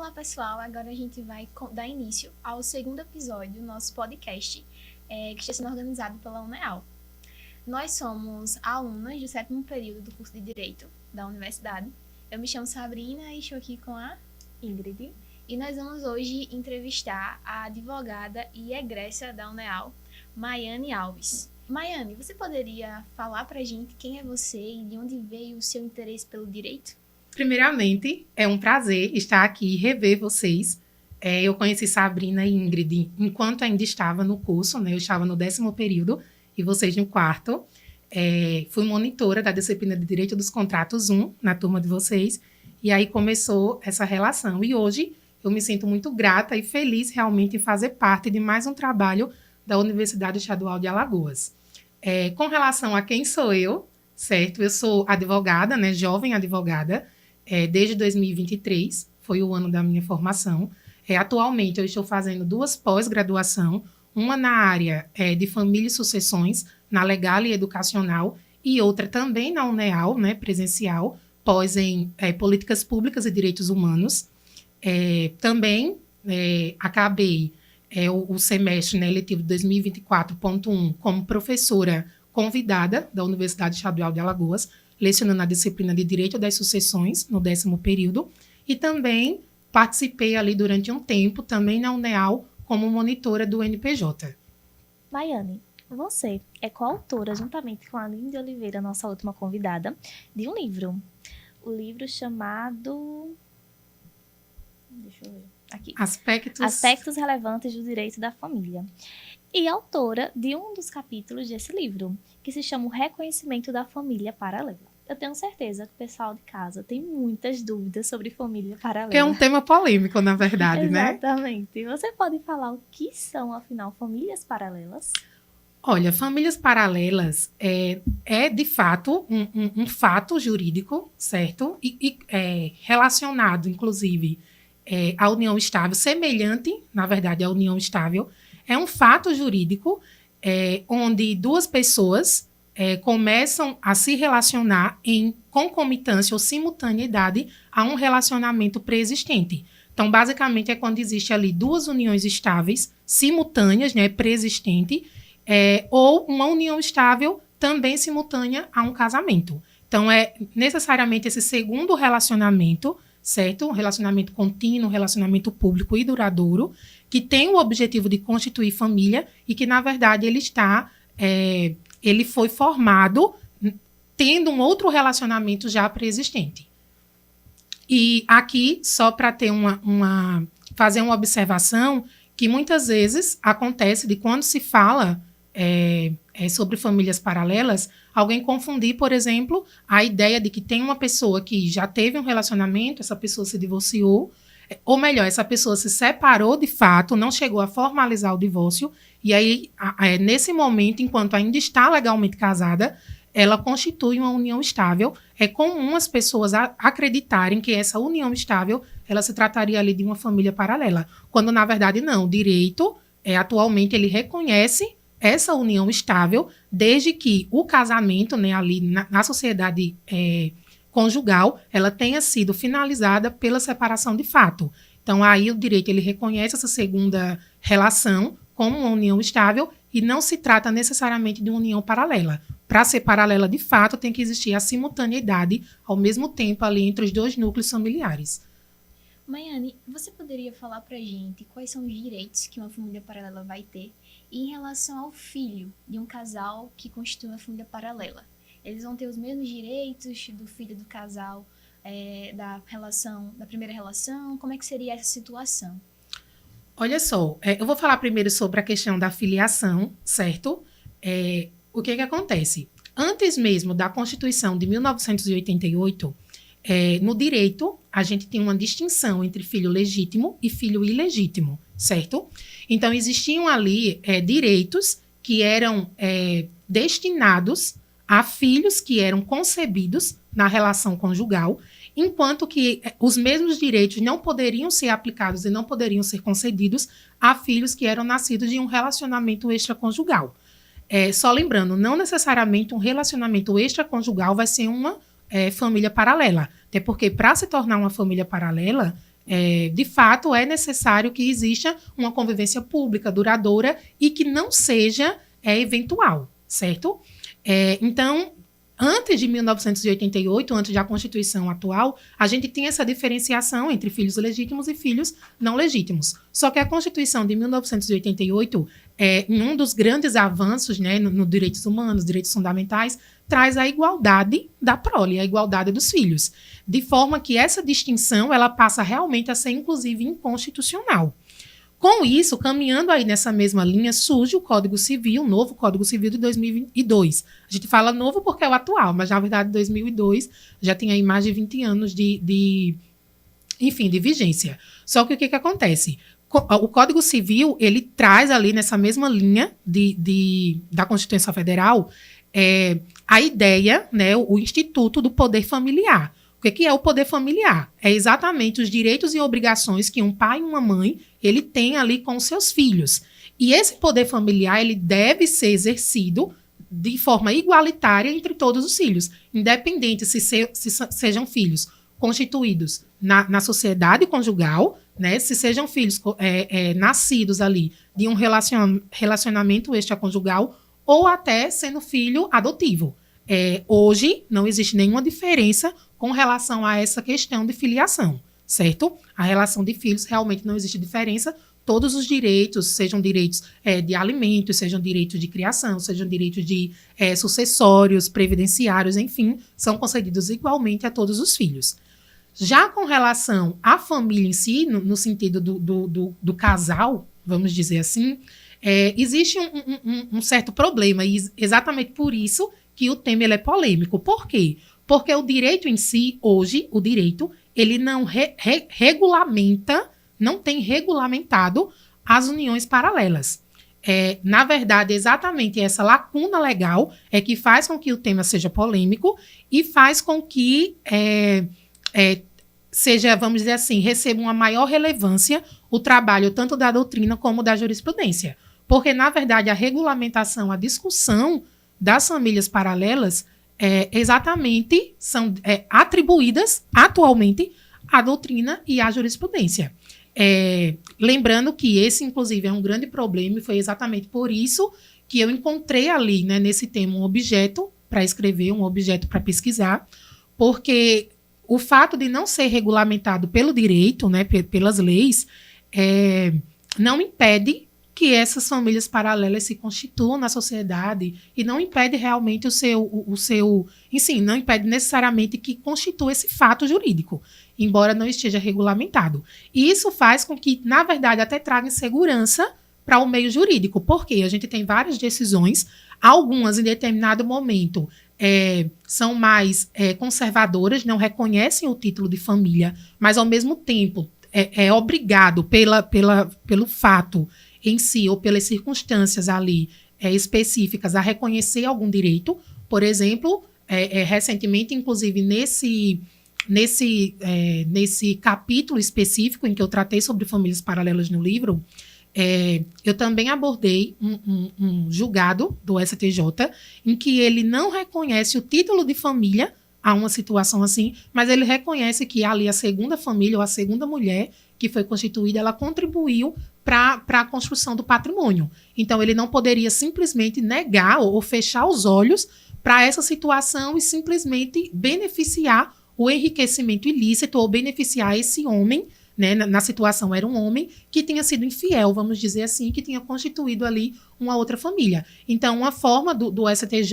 Olá, pessoal! Agora a gente vai dar início ao segundo episódio do nosso podcast, que está sendo organizado pela UNEAL. Nós somos alunas do 7º período do curso de Direito da universidade. Eu me chamo Sabrina e estou aqui com a Ingrid. E nós vamos hoje entrevistar a advogada e egressa da UNEAL, Maiane Alves. Maiane, você poderia falar para a gente quem é você e de onde veio o seu interesse pelo direito? Primeiramente, é um prazer estar aqui e rever vocês. Eu conheci Sabrina e Ingrid enquanto ainda estava no curso, né? Eu estava no 10º período e vocês no 4º. Fui monitora da disciplina de Direito dos Contratos 1 na turma de vocês. E aí começou essa relação. E hoje eu me sinto muito grata e feliz realmente em fazer parte de mais um trabalho da Universidade Estadual de Alagoas. Com relação a quem sou eu, certo? Eu sou advogada, né? Jovem advogada. Desde 2023, foi o ano da minha formação. Atualmente, eu estou fazendo 2 pós-graduação, uma na área de família e sucessões, na legal e educacional, e outra também na UNEAL, né, presencial, pós em políticas públicas e direitos humanos. Também acabei o semestre, né, eletivo 2024.1 como professora convidada da Universidade Estadual de Alagoas, lecionando a disciplina de Direito das Sucessões, no 10º período, e também participei ali durante um tempo, também na UNEAL, como monitora do NPJ. Maiane, você é coautora, juntamente com a Aline de Oliveira, nossa última convidada, de um livro. O livro chamado... Deixa eu ver. Aqui. Aspectos Relevantes do Direito da Família. E autora de um dos capítulos desse livro, que se chama O Reconhecimento da Família Paralela. Eu tenho certeza que o pessoal de casa tem muitas dúvidas sobre família paralela. Que é um tema polêmico, na verdade, né? Exatamente. Você pode falar o que são, afinal, famílias paralelas? Olha, famílias paralelas é de fato, um fato jurídico, certo? E relacionado, inclusive, à união estável, semelhante, na verdade, à união estável. É um fato jurídico onde 2 pessoas começam a se relacionar em concomitância ou simultaneidade a um relacionamento pré-existente. Então, basicamente, é quando existe ali 2 uniões estáveis simultâneas, né, pré-existente, ou uma união estável também simultânea a um casamento. Então, é necessariamente esse segundo relacionamento, certo? Um relacionamento contínuo, um relacionamento público e duradouro, que tem o objetivo de constituir família e que, na verdade, ele foi formado tendo um outro relacionamento já pré-existente. E aqui, só para ter fazer uma observação, que muitas vezes acontece de quando se fala sobre famílias paralelas, alguém confundir, por exemplo, a ideia de que tem uma pessoa que já teve um relacionamento, essa pessoa se divorciou, ou melhor, essa pessoa se separou de fato, não chegou a formalizar o divórcio, e aí, nesse momento, enquanto ainda está legalmente casada, ela constitui uma união estável. É comum as pessoas acreditarem que essa união estável, ela se trataria ali de uma família paralela, quando, na verdade, não. O direito, atualmente, ele reconhece essa união estável, desde que o casamento, né, ali na sociedade conjugal, ela tenha sido finalizada pela separação de fato. Então, aí o direito ele reconhece essa segunda relação como uma união estável e não se trata necessariamente de uma união paralela. Para ser paralela de fato, tem que existir a simultaneidade ao mesmo tempo ali entre os 2 núcleos familiares. Maiane, você poderia falar para a gente quais são os direitos que uma família paralela vai ter em relação ao filho de um casal que constitui uma família paralela? Eles vão ter os mesmos direitos do filho do casal, da primeira relação? Como é que seria essa situação? Olha só, eu vou falar primeiro sobre a questão da filiação, certo? O que acontece? Antes mesmo da Constituição de 1988, no direito, a gente tem uma distinção entre filho legítimo e filho ilegítimo, certo? Então, existiam ali direitos que eram destinados a filhos que eram concebidos na relação conjugal, enquanto que os mesmos direitos não poderiam ser aplicados e não poderiam ser concedidos a filhos que eram nascidos de um relacionamento extraconjugal. Só lembrando, não necessariamente um relacionamento extraconjugal vai ser uma família paralela. Até porque, para se tornar uma família paralela, De fato, é necessário que exista uma convivência pública, duradoura e que não seja eventual, certo? Então, antes de 1988, antes da Constituição atual, a gente tinha essa diferenciação entre filhos legítimos e filhos não legítimos. Só que a Constituição de 1988, em um dos grandes avanços, né, no direitos humanos, direitos fundamentais, traz a igualdade da prole, a igualdade dos filhos. De forma que essa distinção ela passa realmente a ser, inclusive, inconstitucional. Com isso, caminhando aí nessa mesma linha, surge o Código Civil, o novo Código Civil de 2002. A gente fala novo porque é o atual, mas na verdade 2002 já tem aí mais de 20 anos de vigência. Só que o que acontece? O Código Civil, ele traz ali nessa mesma linha da Constituição Federal a ideia, né, o Instituto do Poder Familiar. O que é o poder familiar? É exatamente os direitos e obrigações que um pai e uma mãe ele tem ali com os seus filhos. E esse poder familiar ele deve ser exercido de forma igualitária entre todos os filhos, independente se sejam filhos constituídos na sociedade conjugal, né, se sejam filhos nascidos ali de um relacionamento extraconjugal ou até sendo filho adotivo. Hoje não existe nenhuma diferença com relação a essa questão de filiação, certo? A relação de filhos realmente não existe diferença. Todos os direitos, sejam direitos de alimentos, sejam direitos de criação, sejam direitos de sucessórios, previdenciários, enfim, são concedidos igualmente a todos os filhos. Já com relação à família em si, no sentido do casal, vamos dizer assim, existe um certo problema, e exatamente por isso que o tema ele é polêmico. Por quê? Porque o direito em si, hoje, o direito, ele não regulamenta, não tem regulamentado as uniões paralelas. Na verdade, exatamente essa lacuna legal é que faz com que o tema seja polêmico e faz com que seja, vamos dizer assim, receba uma maior relevância o trabalho tanto da doutrina como da jurisprudência. Porque, na verdade, a regulamentação, a discussão das famílias paralelas exatamente são atribuídas atualmente à doutrina e à jurisprudência. Lembrando que esse, inclusive, é um grande problema e foi exatamente por isso que eu encontrei ali, né, nesse tema, um objeto para escrever, um objeto para pesquisar, porque o fato de não ser regulamentado pelo direito, né, pelas leis, não impede que essas famílias paralelas se constituam na sociedade e não impede realmente não impede necessariamente que constitua esse fato jurídico, embora não esteja regulamentado. E isso faz com que, na verdade, até traga insegurança para o meio jurídico, porque a gente tem várias decisões, algumas em determinado momento são mais conservadoras, não reconhecem o título de família, mas ao mesmo tempo é obrigado pelo fato em si, ou pelas circunstâncias ali específicas, a reconhecer algum direito. Por exemplo, recentemente, inclusive nesse capítulo específico em que eu tratei sobre famílias paralelas no livro, eu também abordei um julgado do STJ em que ele não reconhece o título de família a uma situação assim, mas ele reconhece que ali a segunda família ou a segunda mulher que foi constituída, ela contribuiu para a construção do patrimônio. Então, ele não poderia simplesmente negar ou fechar os olhos para essa situação e simplesmente beneficiar o enriquecimento ilícito ou beneficiar esse homem, né, na situação era um homem que tinha sido infiel, vamos dizer assim, que tinha constituído ali uma outra família. Então, uma forma do STJ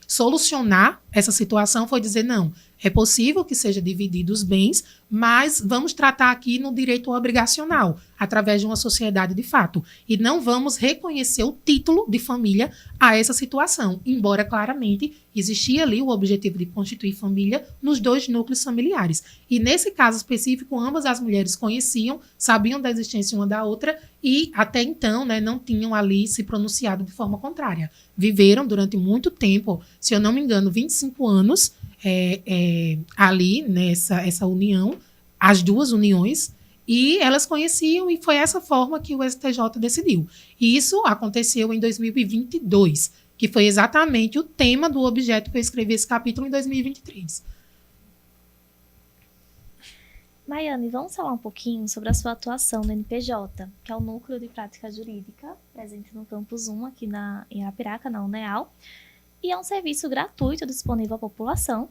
solucionar essa situação foi dizer, não, é possível que seja dividido os bens, mas vamos tratar aqui no direito obrigacional, através de uma sociedade de fato. E não vamos reconhecer o título de família a essa situação, embora claramente existia ali o objetivo de constituir família nos dois núcleos familiares. E nesse caso específico, ambas as mulheres conheciam, sabiam da existência uma da outra e até então, né, não tinham ali se pronunciado de forma contrária. Viveram durante muito tempo, se eu não me engano, 25 anos, ali nessa união, as duas uniões, e elas conheciam e foi essa forma que o STJ decidiu. E isso aconteceu em 2022, que foi exatamente o tema do objeto que eu escrevi esse capítulo em 2023. Maiane, vamos falar um pouquinho sobre a sua atuação no NPJ, que é o Núcleo de Prática Jurídica, presente no Campus 1, aqui em Arapiraca, na UNEAL, e é um serviço gratuito disponível à população.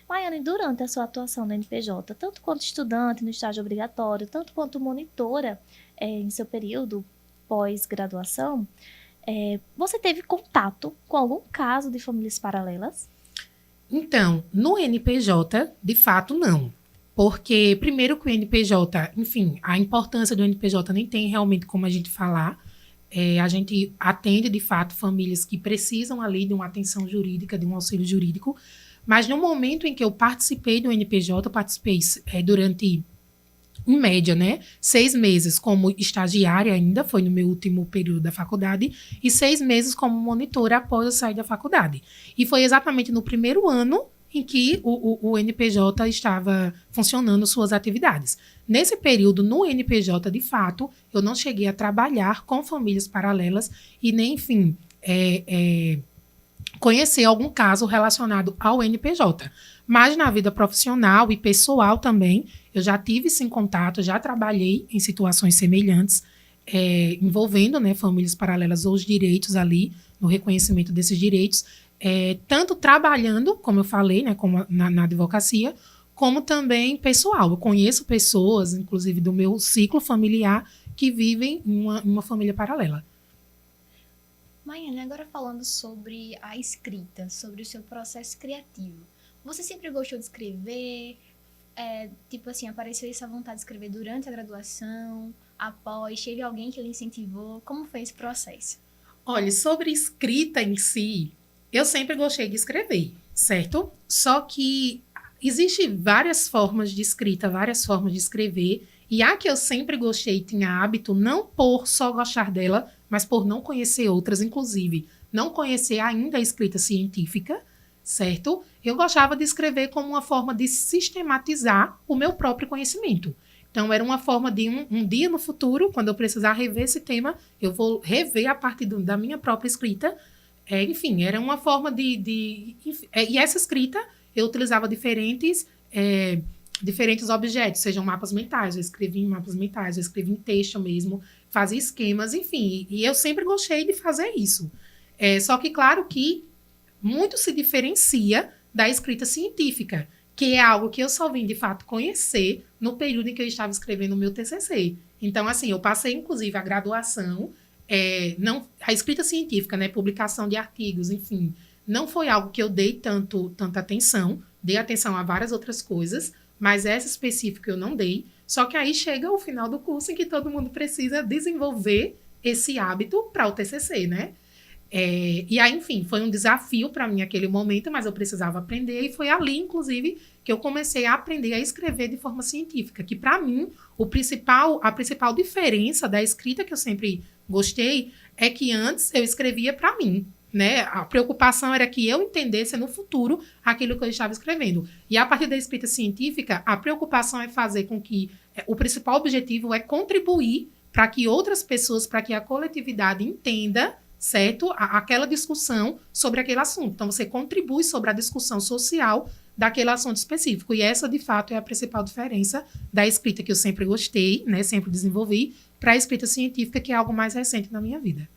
Maiane, durante a sua atuação no NPJ, tanto quanto estudante no estágio obrigatório, tanto quanto monitora em seu período pós-graduação, você teve contato com algum caso de famílias paralelas? Então, no NPJ, de fato, não. Porque, primeiro que o NPJ, enfim, a importância do NPJ nem tem realmente como a gente falar. A gente atende, de fato, famílias que precisam ali de uma atenção jurídica, de um auxílio jurídico. Mas no momento em que eu participei do NPJ, eu participei durante, em média, 6 meses como estagiária ainda, foi no meu último período da faculdade, e 6 meses como monitora após eu sair da faculdade. E foi exatamente no primeiro ano em que o NPJ estava funcionando suas atividades. Nesse período, no NPJ, de fato, eu não cheguei a trabalhar com famílias paralelas e nem, enfim, conhecer algum caso relacionado ao NPJ. Mas na vida profissional e pessoal também, eu já tive sim contato, já trabalhei em situações semelhantes, envolvendo famílias paralelas ou os direitos ali, no reconhecimento desses direitos, tanto trabalhando, como eu falei, como na advocacia, como também pessoal. Eu conheço pessoas, inclusive do meu ciclo familiar, que vivem em uma família paralela. Maiane, agora falando sobre a escrita, sobre o seu processo criativo. Você sempre gostou de escrever? Tipo assim, apareceu essa vontade de escrever durante a graduação, após? Teve alguém que lhe incentivou? Como foi esse processo? Olha, sobre escrita em si, eu sempre gostei de escrever, certo? Só que existem várias formas de escrita, várias formas de escrever, e a que eu sempre gostei e tinha hábito, não por só gostar dela, mas por não conhecer outras, inclusive não conhecer ainda a escrita científica, certo? Eu gostava de escrever como uma forma de sistematizar o meu próprio conhecimento. Então, era uma forma de um dia no futuro, quando eu precisar rever esse tema, eu vou rever a partir da minha própria escrita. Enfim, era uma forma e essa escrita eu utilizava diferentes objetos, sejam mapas mentais, eu escrevi em mapas mentais, eu escrevi em texto mesmo, fazia esquemas, enfim, e eu sempre gostei de fazer isso. Só que, claro que muito se diferencia da escrita científica, que é algo que eu só vim, de fato, conhecer no período em que eu estava escrevendo o meu TCC. Então, assim, eu passei, inclusive, a graduação, a escrita científica, publicação de artigos, enfim, não foi algo que eu dei tanta atenção, dei atenção a várias outras coisas, mas essa específica eu não dei. Só que aí chega o final do curso em que todo mundo precisa desenvolver esse hábito para o TCC, E aí, enfim, foi um desafio para mim naquele momento, mas eu precisava aprender, e foi ali, inclusive, que eu comecei a aprender a escrever de forma científica, que para mim, a principal diferença da escrita que eu sempre gostei é que antes eu escrevia para mim, A preocupação era que eu entendesse no futuro aquilo que eu estava escrevendo. E a partir da escrita científica, a preocupação é fazer com que o principal objetivo é contribuir para que outras pessoas, para que a coletividade entenda, certo? Aquela discussão sobre aquele assunto. Então, você contribui sobre a discussão social daquele assunto específico. E essa, de fato, é a principal diferença da escrita que eu sempre gostei, sempre desenvolvi, para a escrita científica, que é algo mais recente na minha vida.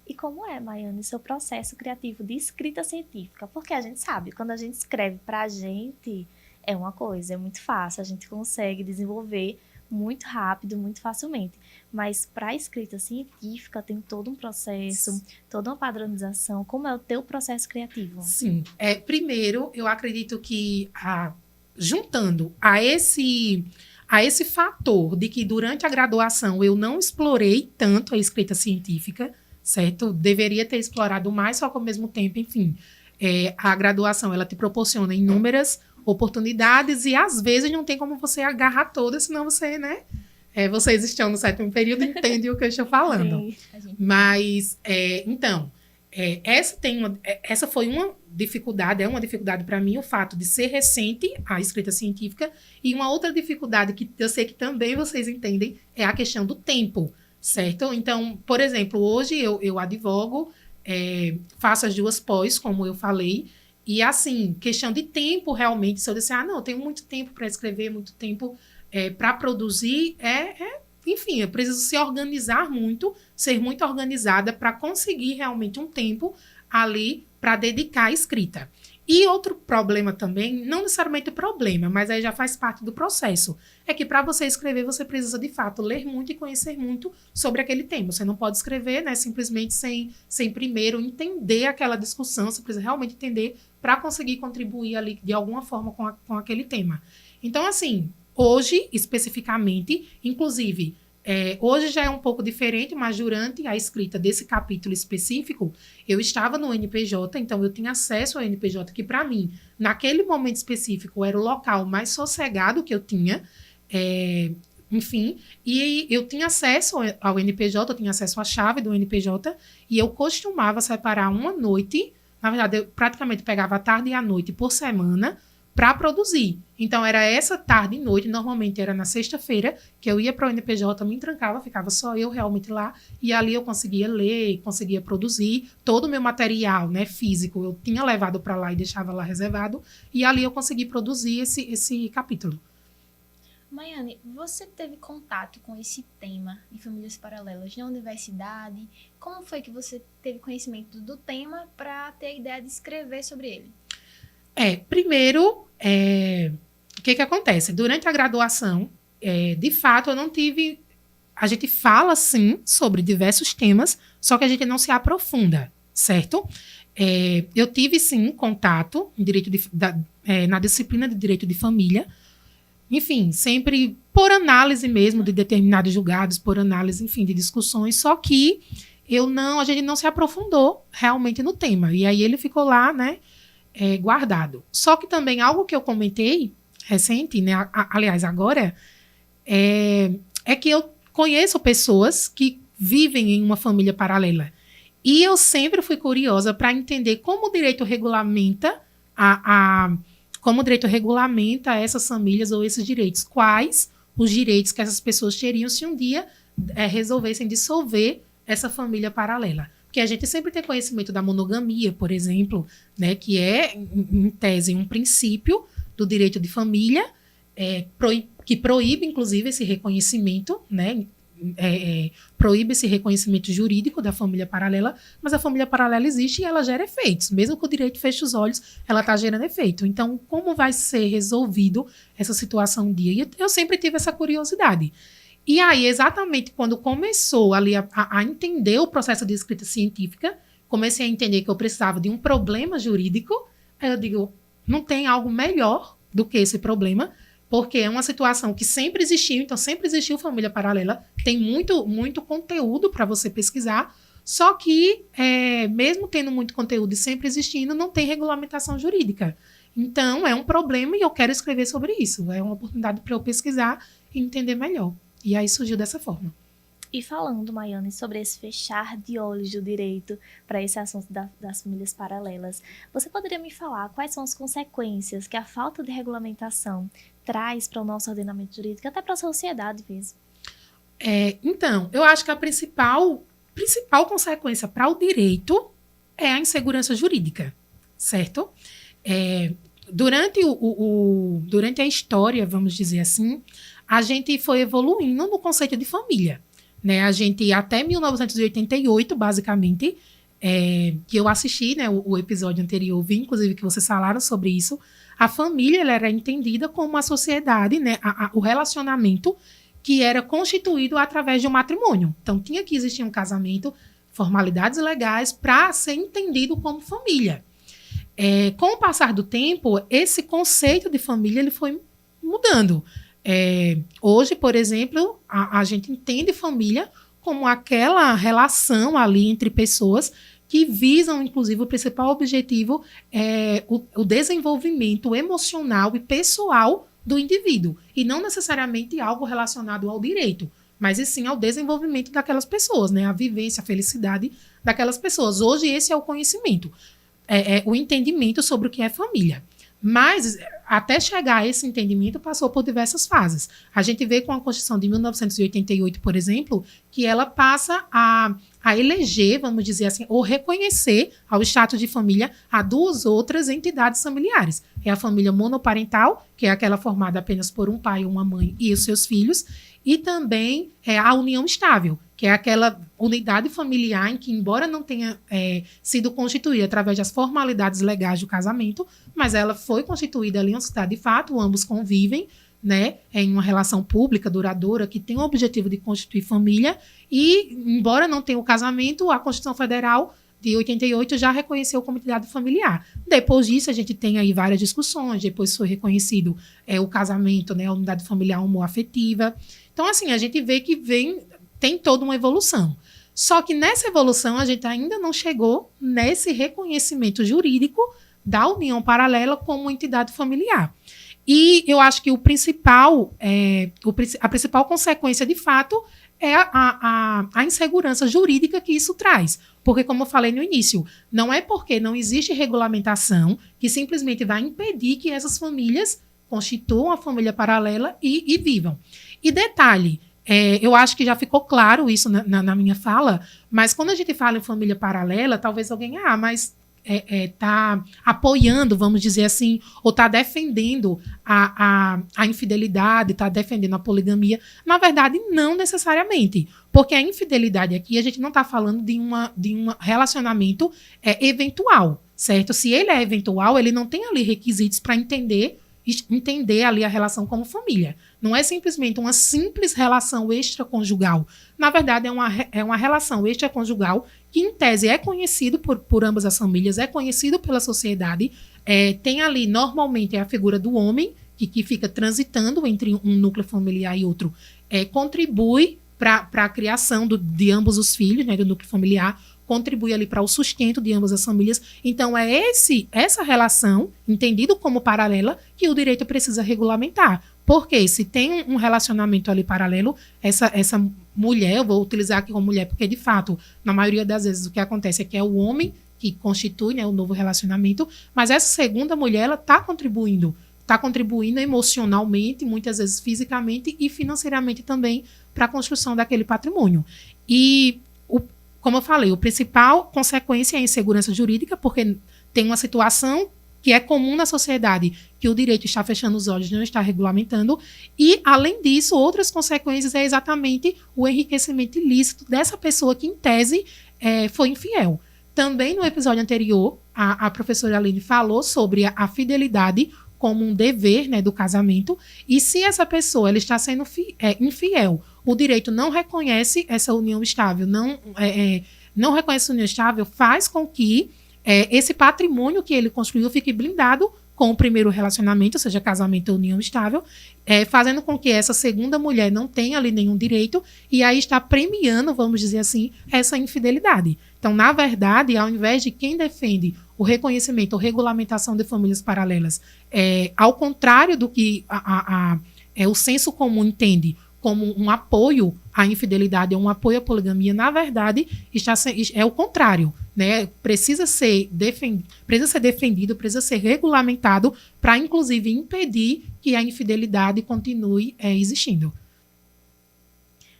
E como é, Maiane, seu processo criativo de escrita científica? Porque a gente sabe, quando a gente escreve para a gente, é uma coisa, é muito fácil, a gente consegue desenvolver muito rápido, muito facilmente. Mas para a escrita científica tem todo um processo, toda uma padronização. Como é o teu processo criativo? Sim. Primeiro, eu acredito que, juntando a esse fator de que durante a graduação eu não explorei tanto a escrita científica, certo? Deveria ter explorado mais, só que ao mesmo tempo, enfim, a graduação, ela te proporciona inúmeras oportunidades e, às vezes, não tem como você agarrar todas, senão você, vocês estão no 7º período e entendem o que eu estou falando. Sim. Mas, então, essa foi uma dificuldade, é uma dificuldade para mim, o fato de ser recente a escrita científica, e uma outra dificuldade que eu sei que também vocês entendem é a questão do tempo. Certo? Então, por exemplo, hoje eu advogo, faço as 2 pós, como eu falei, E, assim, questão de tempo, realmente, se eu disser, não, eu tenho muito tempo para escrever, muito tempo para produzir, enfim, eu preciso se organizar muito, ser muito organizada para conseguir realmente um tempo ali para dedicar à escrita. E outro problema também, não necessariamente problema, mas aí já faz parte do processo, é que para você escrever, você precisa, de fato, ler muito e conhecer muito sobre aquele tema. Você não pode escrever, né, simplesmente sem primeiro entender aquela discussão, você precisa realmente entender para conseguir contribuir ali de alguma forma com aquele tema. Então, assim, hoje, especificamente, inclusive, hoje já é um pouco diferente, mas durante a escrita desse capítulo específico, eu estava no NPJ, então eu tinha acesso ao NPJ, que para mim, naquele momento específico, era o local mais sossegado que eu tinha, enfim, e eu tinha acesso ao NPJ, eu tinha acesso à chave do NPJ, e eu costumava separar uma noite, na verdade, eu praticamente pegava a tarde e a noite por semana, para produzir. Então, era essa tarde e noite, normalmente era na sexta-feira, que eu ia para o NPJ, me trancava, ficava só eu realmente lá, e ali eu conseguia ler, conseguia produzir todo o meu material, né, físico, eu tinha levado para lá e deixava lá reservado, e ali eu consegui produzir esse capítulo. Maiane, você teve contato com esse tema em Famílias Paralelas na universidade? Como foi que você teve conhecimento do tema para ter a ideia de escrever sobre ele? Primeiro, o que acontece? Durante a graduação, de fato, eu não tive... A gente fala, sim, sobre diversos temas, só que a gente não se aprofunda, certo? Eu tive, sim, contato em direito na disciplina de Direito de Família, enfim, sempre por análise mesmo de determinados julgados, por análise, enfim, de discussões, só que a gente não se aprofundou realmente no tema. E aí ele ficou lá, né, guardado. Só que também algo que eu comentei recente, né, aliás, agora, é que eu conheço pessoas que vivem em uma família paralela. E eu sempre fui curiosa para entender como o direito regulamenta como o direito regulamenta essas famílias ou esses direitos. Quais os direitos que essas pessoas teriam se um dia resolvessem dissolver essa família paralela. Porque a gente sempre tem conhecimento da monogamia, por exemplo, né, que é, em tese, um princípio do direito de família, que proíbe, inclusive, esse reconhecimento, né, proíbe esse reconhecimento jurídico da família paralela, mas a família paralela existe e ela gera efeitos. Mesmo que o direito feche os olhos, ela está gerando efeito. Então, como vai ser resolvido essa situação um dia? E eu sempre tive essa curiosidade. E aí, exatamente quando começou ali a entender o processo de escrita científica, comecei a entender que eu precisava de um problema jurídico, aí eu digo, não tem algo melhor do que esse problema, porque é uma situação que sempre existiu, então sempre existiu família paralela, tem muito, muito conteúdo para você pesquisar, só que, mesmo tendo muito conteúdo e sempre existindo, não tem regulamentação jurídica. Então, é um problema e eu quero escrever sobre isso. É uma oportunidade para eu pesquisar e entender melhor. E aí surgiu dessa forma. E falando, Maiane, sobre esse fechar de olhos do direito para esse assunto das famílias paralelas, você poderia me falar quais são as consequências que a falta de regulamentação traz para o nosso ordenamento jurídico, até para a sociedade mesmo? Então, eu acho que a principal consequência para o direito é a insegurança jurídica, certo? Durante a história, vamos dizer assim, a gente foi evoluindo no conceito de família. Né? A gente, até 1988, basicamente, que eu assisti, né, o episódio anterior, vi, inclusive, que vocês falaram sobre isso, a família ela era entendida como uma sociedade, né, o relacionamento que era constituído através de um matrimônio. Então, tinha que existir um casamento, formalidades legais, para ser entendido como família. Com o passar do tempo, esse conceito de família ele foi mudando. Hoje, por exemplo, a gente entende família como aquela relação ali entre pessoas que visam, inclusive, o principal objetivo o desenvolvimento emocional e pessoal do indivíduo. E não necessariamente algo relacionado ao direito, mas sim ao desenvolvimento daquelas pessoas, né? A vivência, a felicidade daquelas pessoas. Hoje, esse é o conhecimento, o entendimento sobre o que é família. Mas, até chegar a esse entendimento, passou por diversas fases. A gente vê com a Constituição de 1988, por exemplo, que ela passa a eleger, vamos dizer assim, ou reconhecer ao status de família a duas outras entidades familiares. É a família monoparental, que é aquela formada apenas por um pai, uma mãe e os seus filhos, e também a união estável, que é aquela unidade familiar em que, embora não tenha sido constituída através das formalidades legais do casamento, mas ela foi constituída ali em uma sociedade de fato, ambos convivem, né, em uma relação pública, duradoura, que tem o objetivo de constituir família, e, embora não tenha o casamento, a Constituição Federal de 88 já reconheceu como entidade familiar. Depois disso, a gente tem aí várias discussões, depois foi reconhecido o casamento, né, a unidade familiar homoafetiva. Então, assim, a gente vê que tem toda uma evolução. Só que nessa evolução, a gente ainda não chegou nesse reconhecimento jurídico da união paralela como entidade familiar. E eu acho que a principal consequência, de fato, é a insegurança jurídica que isso traz. Porque, como eu falei no início, não é porque não existe regulamentação que simplesmente vai impedir que essas famílias constituam a família paralela e vivam. E detalhe, eu acho que já ficou claro isso na minha fala, mas quando a gente fala em família paralela, talvez alguém, mas está apoiando, vamos dizer assim, ou está defendendo a infidelidade, está defendendo a poligamia. Na verdade, não necessariamente. Porque a infidelidade aqui, a gente não está falando de um relacionamento eventual, certo? Se ele é eventual, ele não tem ali requisitos para entender ali a relação como família. Não é simplesmente uma simples relação extraconjugal. Na verdade, é uma relação extraconjugal que, em tese, é conhecido por ambas as famílias, é conhecido pela sociedade. Tem ali, normalmente, a figura do homem, que fica transitando entre um núcleo familiar e outro, contribui para a criação de ambos os filhos, né, do núcleo familiar, contribui ali para o sustento de ambas as famílias. Então, essa relação, entendido como paralela, que o direito precisa regulamentar. Porque se tem um relacionamento ali paralelo, essa mulher, eu vou utilizar aqui como mulher, porque, de fato, na maioria das vezes, o que acontece é que é o homem que constitui, né, o novo relacionamento, mas essa segunda mulher, ela está contribuindo emocionalmente, muitas vezes fisicamente e financeiramente também para a construção daquele patrimônio. E, como eu falei, a principal consequência é a insegurança jurídica, porque tem uma situação que é comum na sociedade, que o direito está fechando os olhos, não está regulamentando, e, além disso, outras consequências é exatamente o enriquecimento ilícito dessa pessoa que, em tese, foi infiel. Também no episódio anterior, a professora Aline falou sobre a fidelidade como um dever, né, do casamento, e se essa pessoa ela está sendo infiel, o direito não reconhece essa união estável, não reconhece a união estável, faz com que esse patrimônio que ele construiu fique blindado com o primeiro relacionamento, ou seja, casamento ou união estável, fazendo com que essa segunda mulher não tenha ali nenhum direito, e aí está premiando, vamos dizer assim, essa infidelidade. Então, na verdade, ao invés de quem defende o reconhecimento ou regulamentação de famílias paralelas, ao contrário do que o senso comum entende como um apoio à infidelidade ou um apoio à poligamia, na verdade, é o contrário, né? Precisa ser defendido, precisa ser regulamentado para, inclusive, impedir que a infidelidade continue existindo.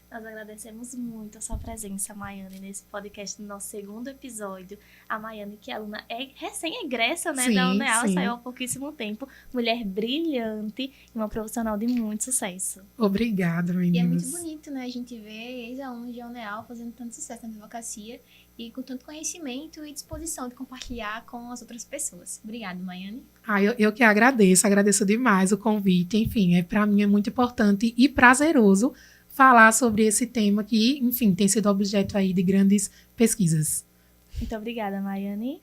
Nós agradecemos muito a sua presença, Maiane, nesse podcast, no nosso segundo episódio. A Maiane, que é aluna recém-egressa, né, da UNEAL, saiu há pouquíssimo tempo. Mulher brilhante e uma profissional de muito sucesso. Obrigada, meninas. E é muito bonito, né, a gente ver ex-alunos de UNEAL fazendo tanto sucesso na advocacia e com tanto conhecimento e disposição de compartilhar com as outras pessoas. Obrigada, Maiane. Eu que agradeço demais o convite. Enfim, para mim é muito importante e prazeroso falar sobre esse tema que, enfim, tem sido objeto aí de grandes pesquisas. Muito obrigada, Maiane.